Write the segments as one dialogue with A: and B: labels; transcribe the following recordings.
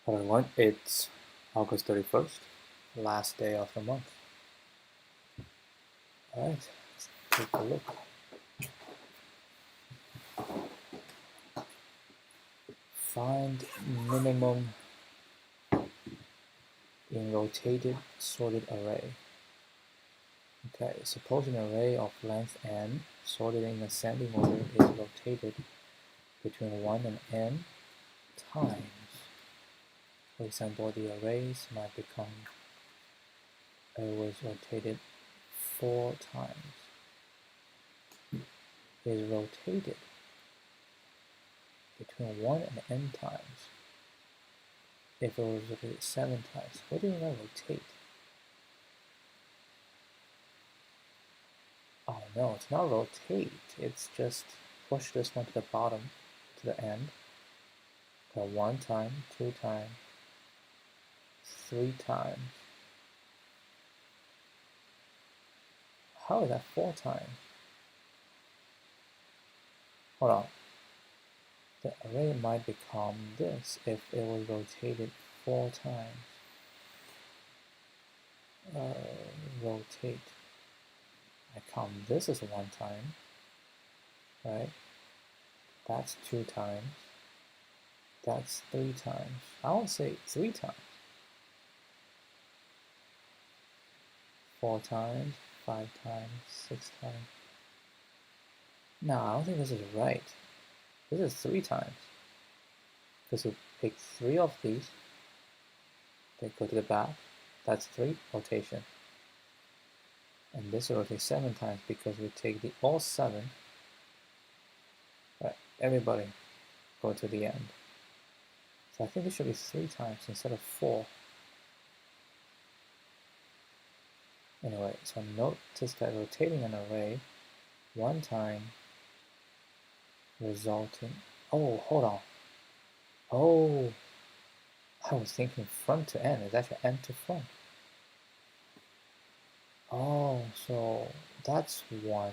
A: Hello everyone, it's August 31st, last day of the month. Alright, let's take a look. Find minimum in rotated sorted array. Okay, suppose an array of length n sorted in ascending order is rotated between 1 and n times. For example, the arrays might become always rotated 4 times. Is rotated between 1 and n times. If it was rotated 7 times, what do you mean by rotate? Oh no, it's not rotate, it's just push this one to the bottom, to the end. Go 1 time, 2 times, 3 times. How is that 4 times? Hold on. The array might become this if it was rotated 4 times. Rotate. I count this as 1 time, right? That's 2 times. That's 3 times. I would say 3 times. 4 times, 5 times, 6 times. No, I don't think this is right. This is 3 times. Because you pick 3 of these, they go to the back. That's 3 rotation. And this will rotate 7 times because we take the all 7. Right, everybody go to the end. So I think it should be 3 times instead of 4. Anyway, so notice that rotating an array 1 time resulting. Oh, hold on. Oh, I was thinking front to end. It's actually end to front. Oh, so that's 1,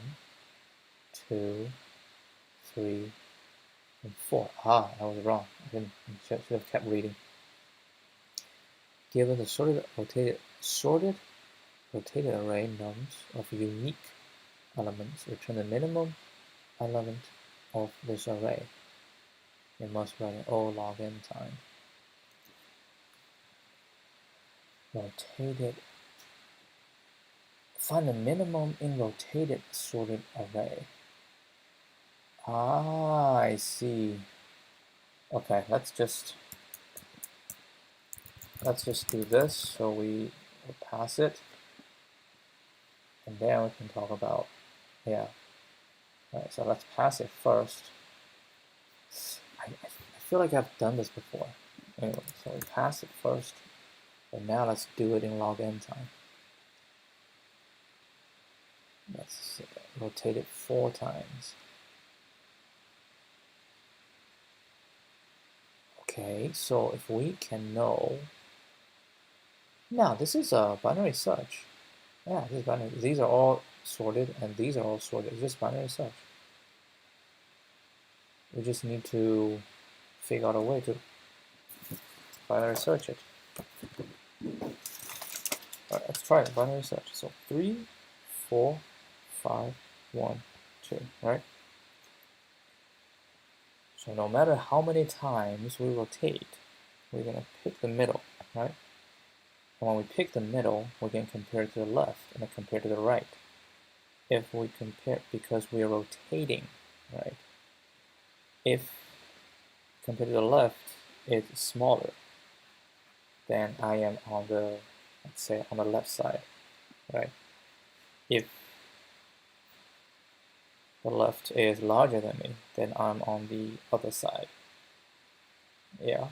A: 2, 3, and 4. Ah, I was wrong. I should have kept reading. Given the sorted rotated array norms of unique elements, return the minimum element of this array. You must write an O log n time. Rotated. Find the minimum in rotated sorted array. Ah, I see. Okay, let's just do this so we will pass it, and then we can talk about, yeah. Alright, so let's pass it first. I feel like I've done this before. Anyway, so we pass it first, and now let's do it in log n time. Let's rotate it 4 times. Okay, so if we can know, now this is a binary search. Yeah, this is binary. These are all sorted, and these are all sorted. It's just binary search. We just need to figure out a way to binary search it. Alright, let's try it. Binary search. So 3, 4, 5, 1, 2, right? So no matter how many times we rotate, we're going to pick the middle, right? And when we pick the middle, we're going to compare it to the left and then compare to the right. If we compare, because we are rotating, right? If compared to the left, it's smaller, then I am on the, let's say, on the left side, right? If the left is larger than me, then I'm on the other side. Yeah.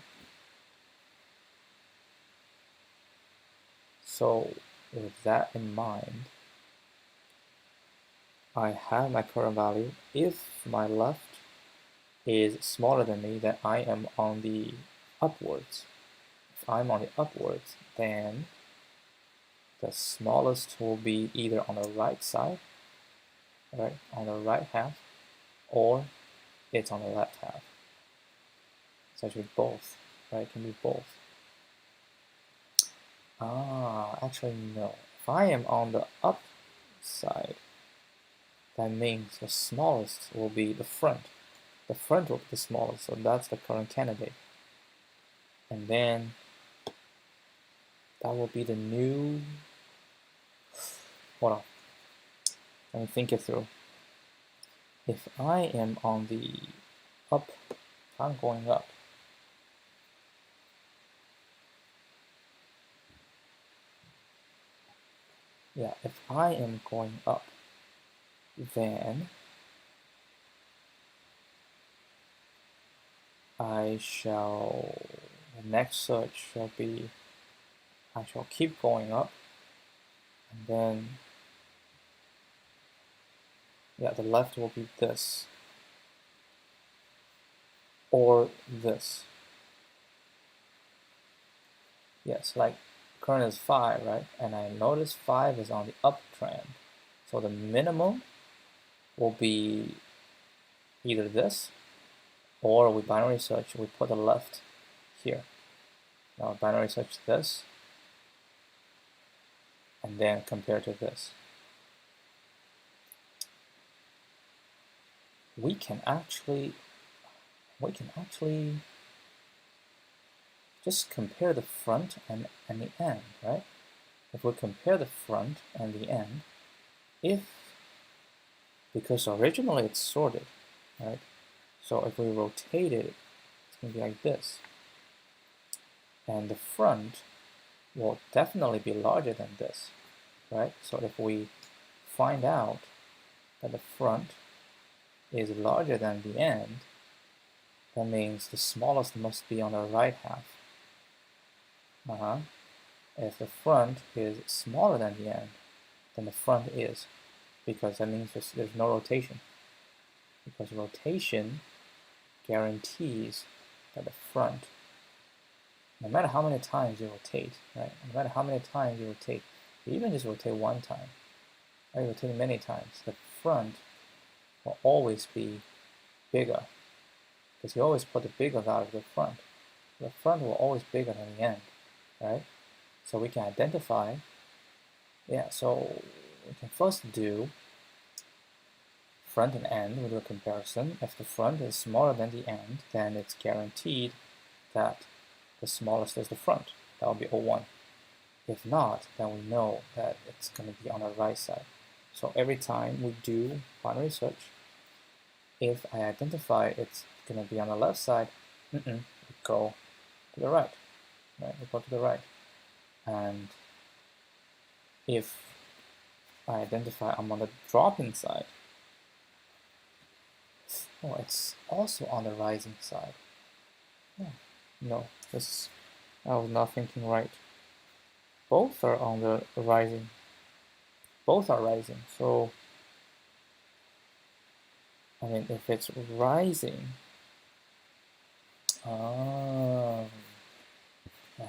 A: So with that in mind, I have my current value. If my left is smaller than me, then I am on the upwards. If I'm on the upwards, then the smallest will be either on the right side, right, on the right half, or it's on the left half. It's actually both, right? It can be both. Actually no. If I am on the up side, that means the smallest will be the front. The front will be the smallest, so that's the current candidate. And then that will be the new, hold on, let me think it through. If I am on the up, I'm going up. Yeah, if I am going up, then the next search shall be, I shall keep going up, and then, yeah, the left will be this, or this. Yes, like current is 5, right? And I notice 5 is on the uptrend. So the minimum will be either this, or we binary search, we put the left here. Now binary search this, and then compare to this. We can actually just compare the front and the end, right? If we compare the front and the end, because originally it's sorted, right? So if we rotate it, it's going to be like this. And the front will definitely be larger than this, right? So if we find out that the front is larger than the end, that means the smallest must be on the right half. If the front is smaller than the end, then the front is, because that means there's no rotation. Because rotation guarantees that the front, no matter how many times you rotate, right? No matter how many times you rotate, you even just rotate one time, or you rotate many times, the front will always be bigger, because you always put the bigger value of the front. The front will always be bigger than the end, right? So we can identify, so we can first do front and end, we do a comparison. If the front is smaller than the end, then it's guaranteed that the smallest is the front. That will be O1. If not, then we know that it's going to be on the right side. So every time we do binary search, if I identify it's going to be on the left side, we go to the right. We go to the right. And if I identify I'm on the dropping side, it's also on the rising side. No, I was not thinking right. Both are on the rising. Both are rising. So, I mean, if it's rising, that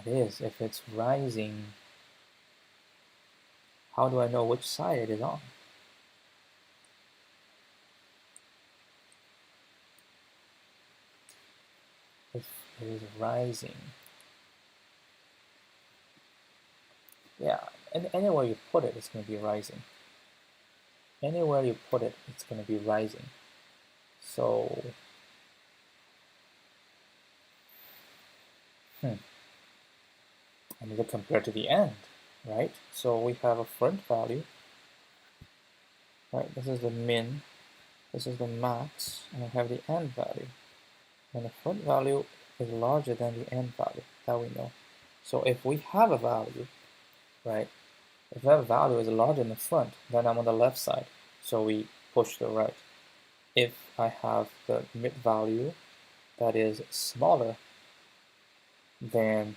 A: is, if it's rising, how do I know which side it is on? If it is rising, and anywhere you put it, it's going to be rising. Anywhere you put it, it's going to be rising. So, I need to compare to the end, right? So we have a front value, right? This is the min, this is the max, and I have the end value. And the front value is larger than the end value, that we know. So if we have a value, right? If that value is larger than the front, then I'm on the left side. So we push to the right. If I have the mid value that is smaller than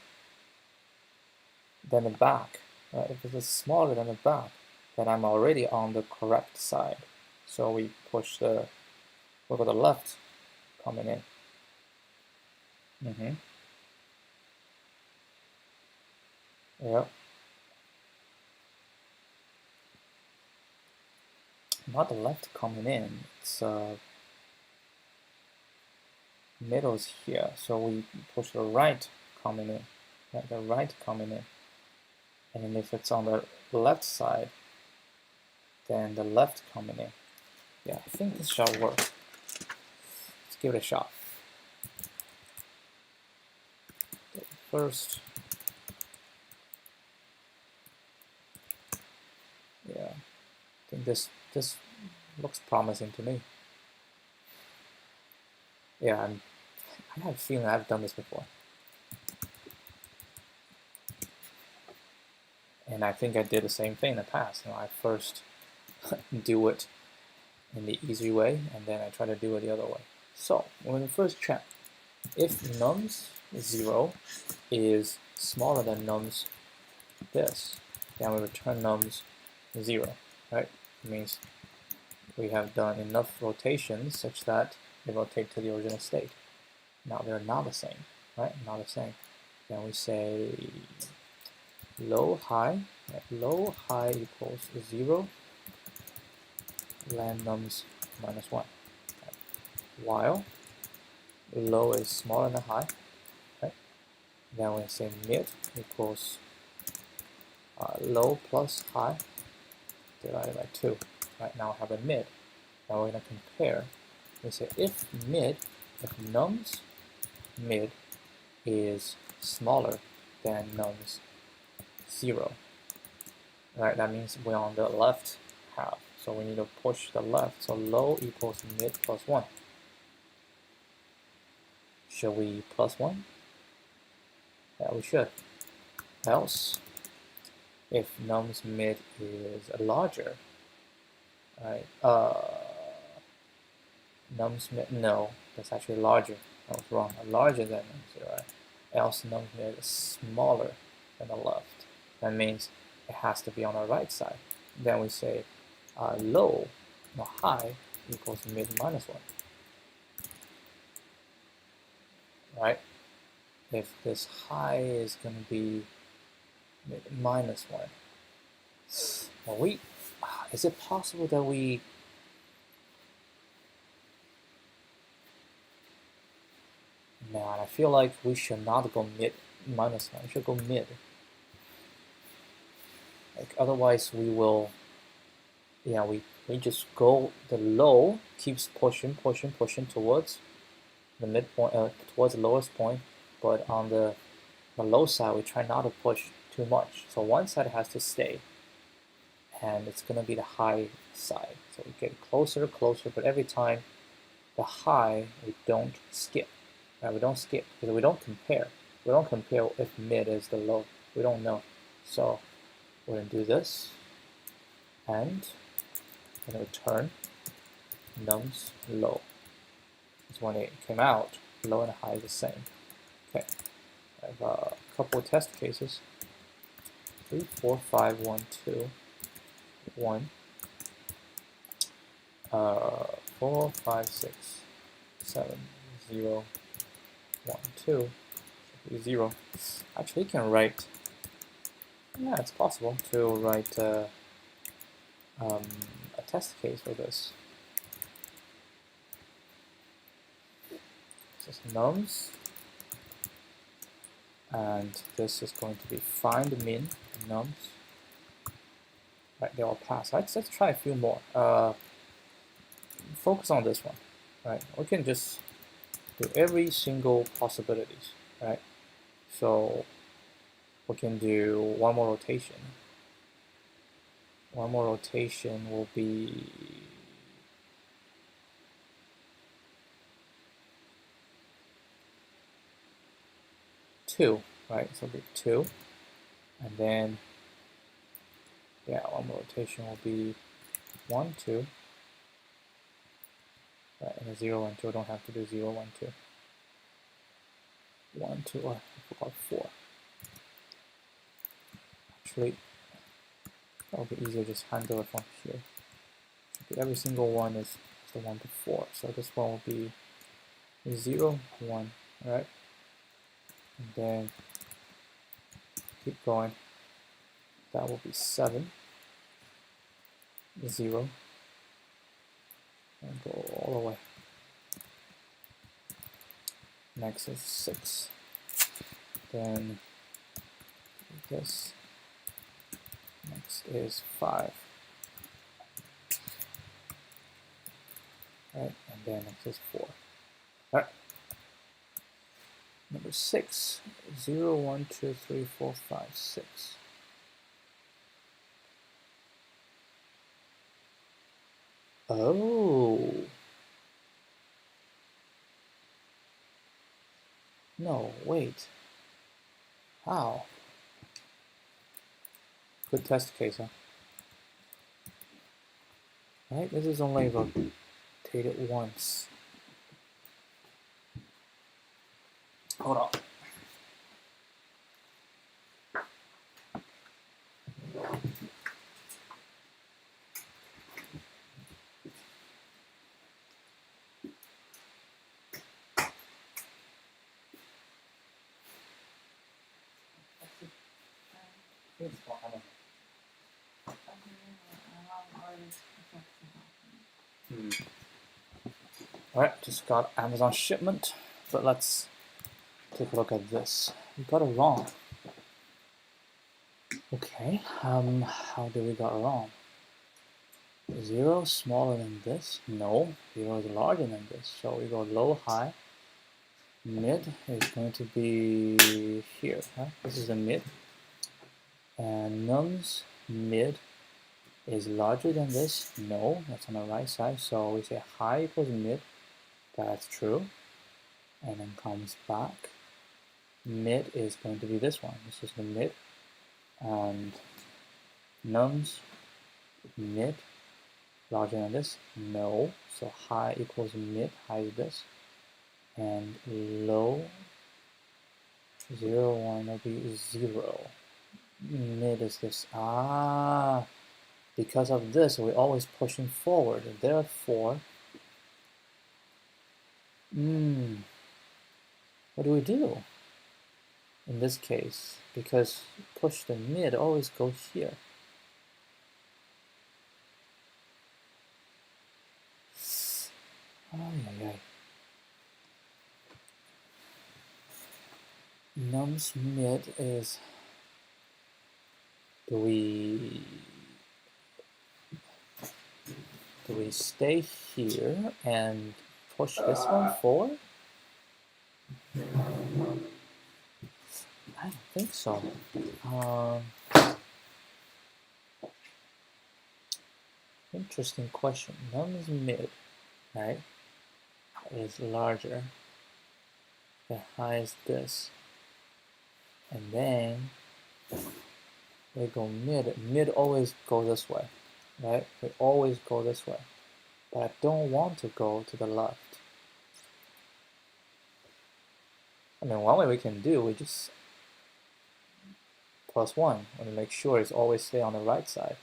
A: the back, right? If it is smaller than the back, then I'm already on the correct side. So we push the, look at the left coming in. Yep. Not the left coming in, it's middle is here, so we push the right coming in, right, the right coming in. And then if it's on the left side, then the left coming in. Yeah, I think this shall work. Let's give it a shot. First, yeah, I think this looks promising to me. Yeah, I have a feeling I've done this before. And I think I did the same thing in the past. I first do it in the easy way, and then I try to do it the other way. So, we're going to first check. If nums 0 is smaller than nums this, then we return nums 0, right? It means we have done enough rotations such that they rotate to the original state. Now they're not the same, right? Not the same. Then we say low, high, right? Low, high equals 0, len nums minus 1. Right? While low is smaller than high, right? Then we say mid equals low plus high divided by 2. Right now we have a mid. Now we're going to compare. We say if nums mid is smaller than nums 0, right? That means we're on the left half. So we need to push the left. So low equals mid plus 1. Should we plus 1? Yeah, we should. Else, if nums mid is larger, right? Nums mid, no, that's actually larger. I was wrong. Larger than nums 0, right? Else nums mid is smaller than the left. That means it has to be on the right side. Then we say low, no, high equals mid minus 1. Right? If this high is going to be mid minus 1, well, is it possible that we Man, I feel like we should not go mid minus 1. We should go mid. Like otherwise we will, yeah, we just go, the low keeps pushing towards the midpoint, towards the lowest point, but on the low side we try not to push too much. So one side has to stay, and it's going to be the high side. So we get closer, but every time the high we don't skip. Right? We don't skip because we don't compare. We don't compare if mid is the low. We don't know. So we're going to do this, and we're going to return nums low. Because when it came out, low and high is the same. Okay, I have a couple of test cases. 3, 4, 5, 1, 2, 1. 4, 5, 6, 7, 0, 1, 2, 0. Actually, you can write, yeah, it's possible to write a test case for this. This is nums, and this is going to be find min nums. Right, they all pass. Let's try a few more. Focus on this one. Right, we can just do every single possibilities. Right, so we can do one more rotation. One more rotation will be two, right? So it'll be 2, and then yeah, one more rotation will be 1, 2. Right, and a 0, 1, 2. I don't have to do 0, 1, 2. 1, 2. Oh, I forgot 4. Actually, that'll be easier. Just handle it from here. Every single one is the one before. So this one will be 0, 1, right? And then keep going. That will be 7, 0, and go all the way. Next is 6. Then this Next is 5. Right, and then next is 4. Alright. Number 6. 0, 1, 2, 3, 4, 5, 6. Oh. No, wait. How? Good test case, huh? Right, this is only rotated once. Hold on. Alright, just got Amazon shipment, but let's take a look at this. We got it wrong. Okay, how did we got it wrong? 0 smaller than this? No, 0 is larger than this. So we go low, high. Mid is going to be here, huh? This is the mid. And nums mid is larger than this? No, that's on the right side. So we say high equals mid. That's true. And then comes back. Mid is going to be this one. This is the mid. And nums mid larger than this? No. So high equals mid. High is this. And low 0, 1 will be 0. Mid is this. Ah, because of this, we're always pushing forward. Therefore, what do we do in this case? Because push the mid always goes here. Nums mid is, do we stay here and push this one forward? I don't think so. Interesting question. Nums mid, right, is larger. The high is this. And then we go mid. Mid always go this way, right? We always go this way. But I don't want to go to the left. I mean, one way we can do, we just +1 and make sure it's always stay on the right side.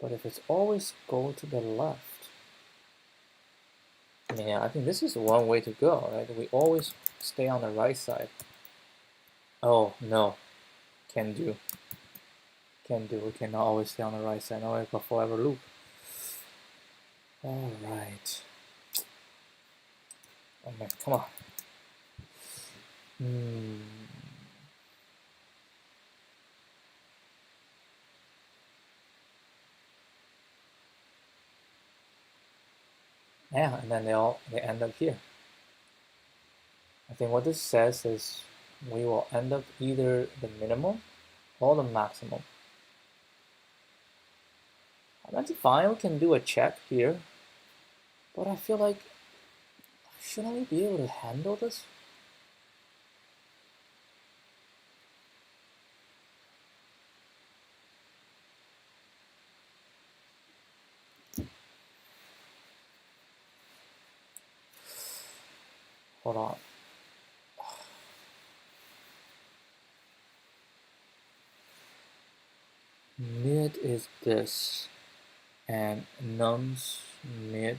A: But if it's always go to the left, I mean, I think this is one way to go, right? We always stay on the right side. Oh, no. Can do. Can do. We cannot always stay on the right side. Now we have a forever loop. Alright. Oh man, come on. Yeah, and then they end up here. I think what this says is we will end up either the minimum or the maximum. That's fine, we can do a check here, but I feel like, shouldn't we be able to handle this? Hold on. Mid is this, and nums mid.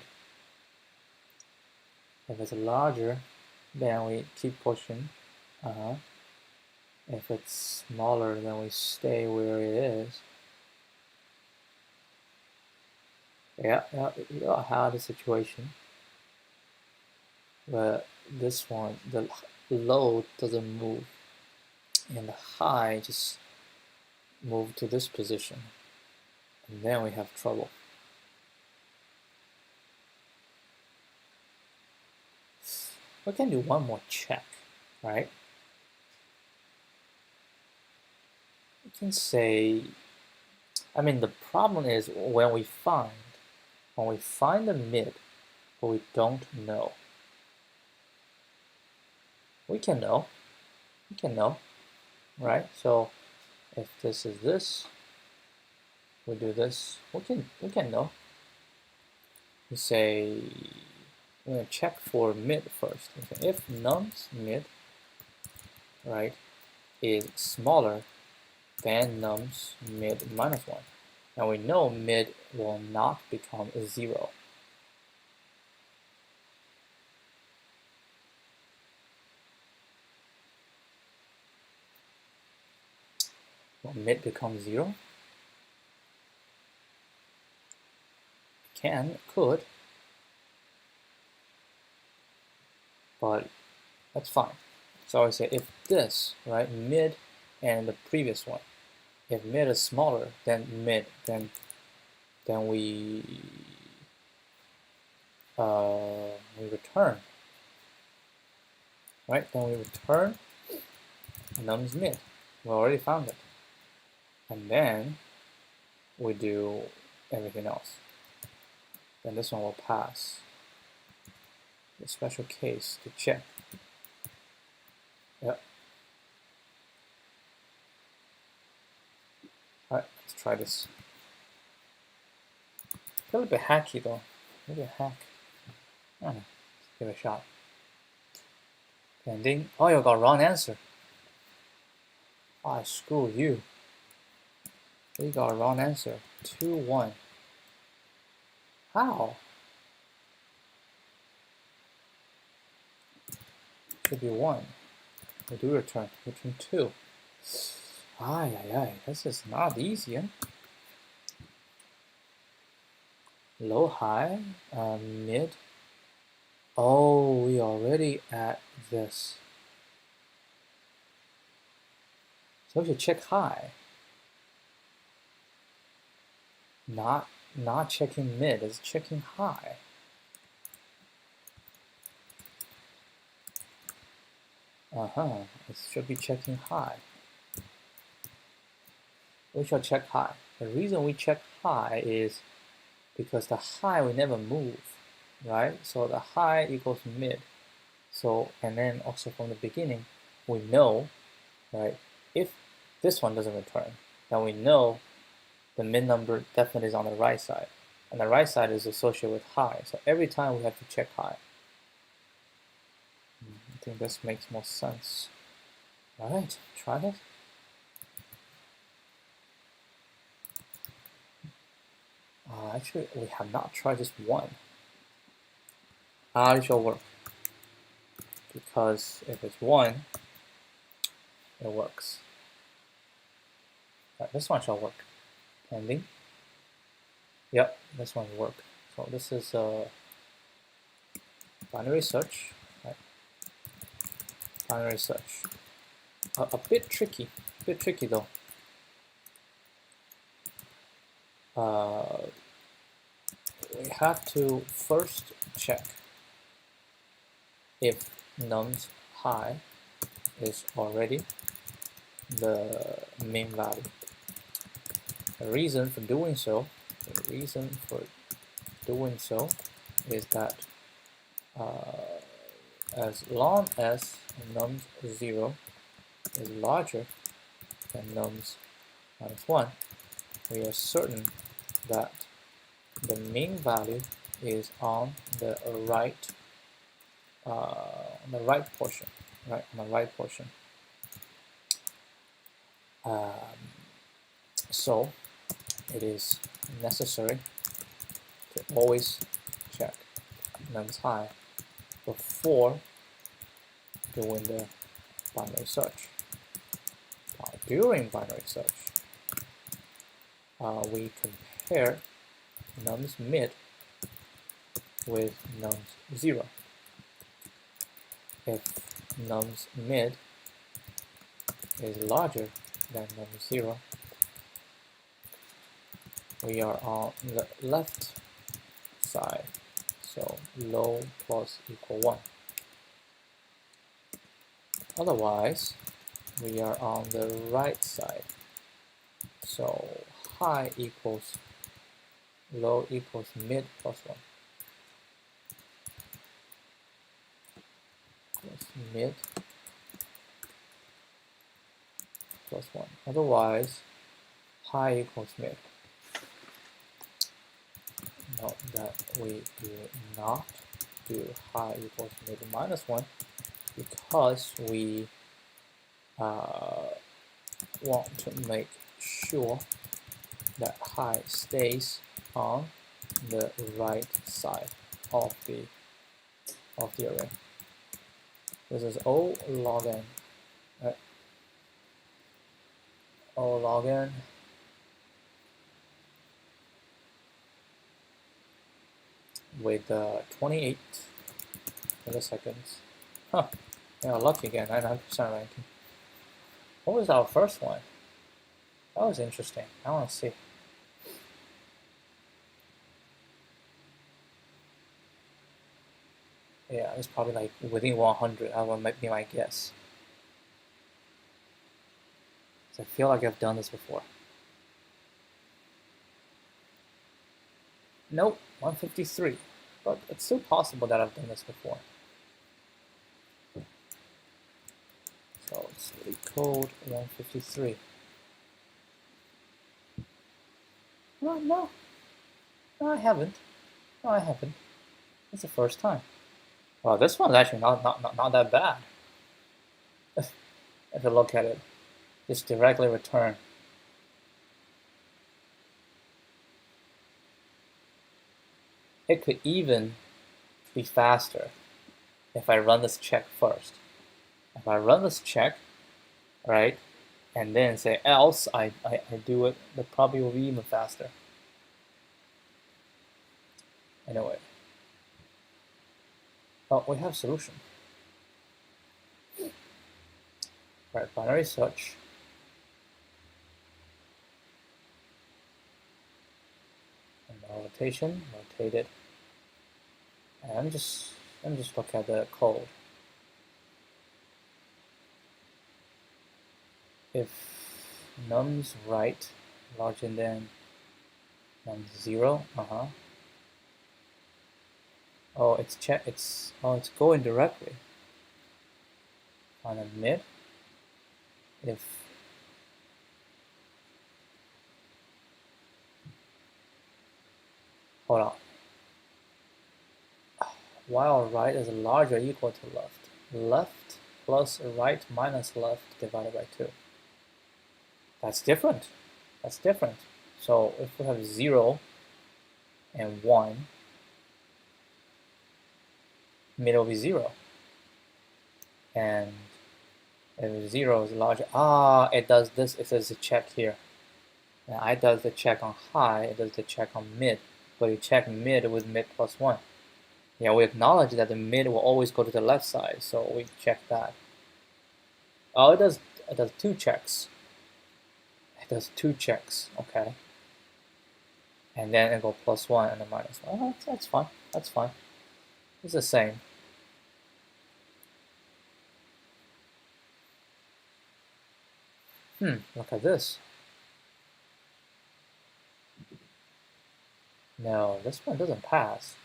A: If it's larger, then we keep pushing. If it's smaller, then we stay where it is. Yeah, you got a hard situation. But this one, the load doesn't move. and the high just move to this position, and then we have trouble. We can do one more check, right? We can say, I mean, the problem is when we find the mid, but we don't know. We can know, right? So if this is this, we do this, we can know. We say, we're gonna check for mid first. Okay. If num's mid, right, is smaller than num's mid minus 1, and we know mid will not become a 0. Will mid become 0? Could, but that's fine. So I say if this, right, mid and the previous one, if mid is smaller than mid, then we return, right? Then we return num's mid. We already found it, and then we do everything else. Then this one will pass the special case to check. Yep. Alright, let's try this. A little bit hacky though. Maybe a hack. I don't know. Let's give it a shot. Pending. Oh, you got wrong answer. Ah, screw you. We got a wrong answer. 2, 1. How? Should be 1. We do return 2. Ay, this is not easy. Eh? Low, high, mid. Oh, we already at this. So we should check high. Not checking mid, it's checking high. It should be checking high. We shall check high. The reason we check high is because the high we never move, right? So the high equals mid. So, and then also from the beginning, we know, right, if this one doesn't return, then we know the mid number definitely is on the right side. And the right side is associated with high. So every time we have to check high. I think this makes more sense. All right, try it. Actually, we have not tried just one. It shall work. Because if it's 1, it works. Right, this one shall work. Pending. Yep, this one will work. So this is a binary search. Right? Binary search. A bit tricky though. We have to first check if num's high is already the main value. The reason for doing so is that as long as num's 0 is larger than num's minus 1, we are certain that the main value is on the right portion, right? On the right portion. So it is necessary to always check num's high before doing the binary search. During binary search, we compare num's mid with num's 0. If num's mid is larger than num0, we are on the left side, so low plus equal 1. Otherwise, we are on the right side, so high equals low equals mid plus 1. Plus mid plus 1. Otherwise, high equals mid. Note that we do not do high equals mid minus 1 because we want to make sure that high stays on the right side of the array. This is O log n. Right? O log n with 28 milliseconds. Huh. Yeah, lucky again, 99% ranking. What was our first one? That was interesting. I want to see. Yeah, it's probably like within 100. That would be my guess. So I feel like I've done this before. Nope, 153. But it's still possible that I've done this before. So it's LeetCode 153. No, I haven't. No, I haven't. It's the first time. Well, this one's actually not that bad. If you look at it, just directly return. It could even be faster if I run this check first. If I run this check, right, and then say else I do it, it probably will be even faster. Anyway. Oh, we have solution. Right, binary search. And rotation, rotate it. And let me just look at the code. If num's right larger than num0, oh, it's going directly on a mid. If hold on, while right is larger or equal to left, left plus right minus left divided by 2. That's different. That's different. So if we have 0 and 1, mid will be 0. And if 0 is larger, it does this. It does a check here. And I does the check on high, it does the check on mid. But you check mid with mid plus 1. Yeah, we acknowledge that the mid will always go to the left side, so we check that. Oh, it does 2 checks. It does 2 checks, okay. And then it goes plus 1 and then minus 1. Oh, that's fine. That's fine. It's the same. Look at this. No, this one doesn't pass.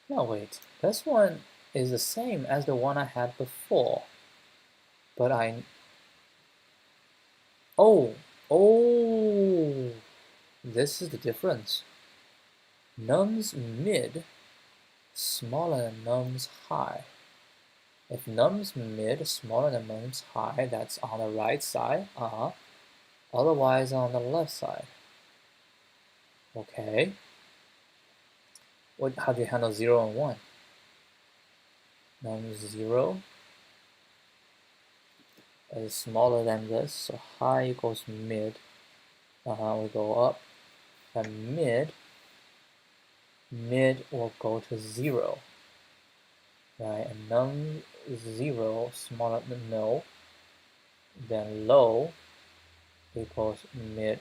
A: No, wait. This one is the same as the one I had before. But oh, this is the difference. Num's mid smaller than num's high. If num's mid smaller than num's high, that's on the right side. Otherwise on the left side. Okay. how do you handle 0 and 1? Num 0 is smaller than this, so high equals mid. We go up, and mid will go to 0, right? And num 0 smaller than no, then low equals mid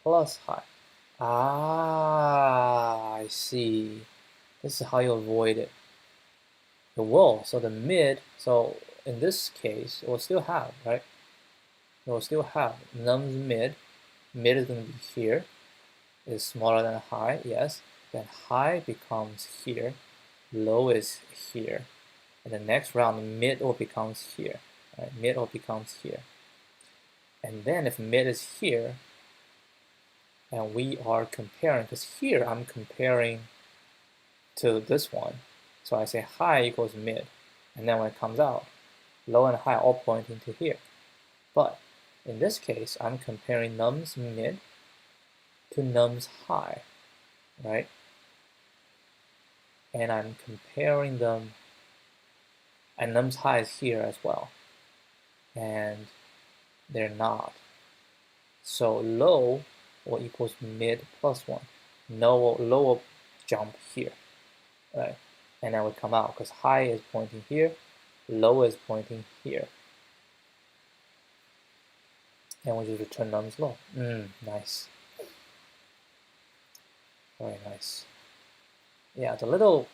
A: plus high. Ah, I see. This is how you avoid it. It will. So the mid, so in this case, it will still have, right? It will still have num's mid. Mid is going to be here. Is smaller than high, yes. Then high becomes here. Low is here. And the next round, mid all becomes here. Right? Mid all becomes here. And then if mid is here, and we are comparing, because here I'm comparing to this one. So I say high equals mid. And then when it comes out, low and high all pointing to here. But in this case, I'm comparing num's mid to num's high, right? And I'm comparing them, and num's high is here as well. And they're not. So low will equals mid plus 1. Low will jump here, right? And then we come out because high is pointing here, low is pointing here. And we just return num's low. Nice. Very nice. Yeah, the little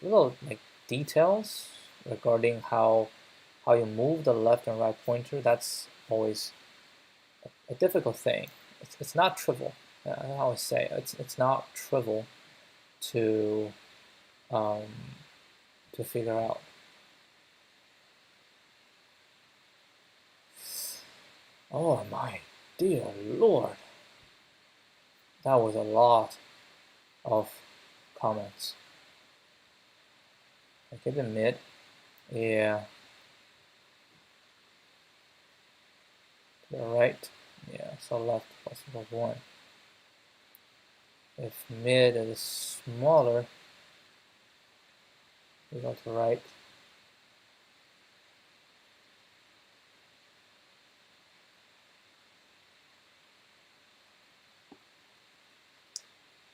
A: like details regarding how you move the left and right pointer, that's always a difficult thing. It's not trivial. I always say it's not trivial to figure out. Oh my dear Lord, that was a lot of comments. Okay, the mid, yeah. To the right, yeah, so left plus equals 1. If mid is smaller, we go to right.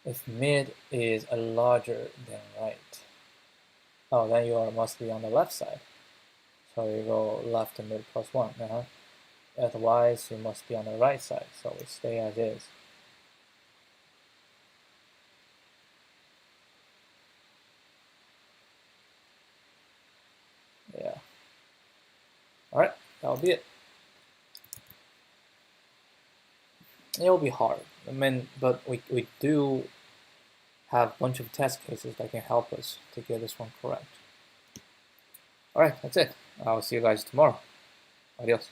A: If mid is larger than right, oh, then you must be on the left side. So you go left and mid plus 1. Otherwise, you must be on the right side. So we stay as is. Yeah. All right, that'll be it. It'll be hard. I mean, but we do have a bunch of test cases that can help us to get this one correct. All right, that's it. I'll see you guys tomorrow. Adios.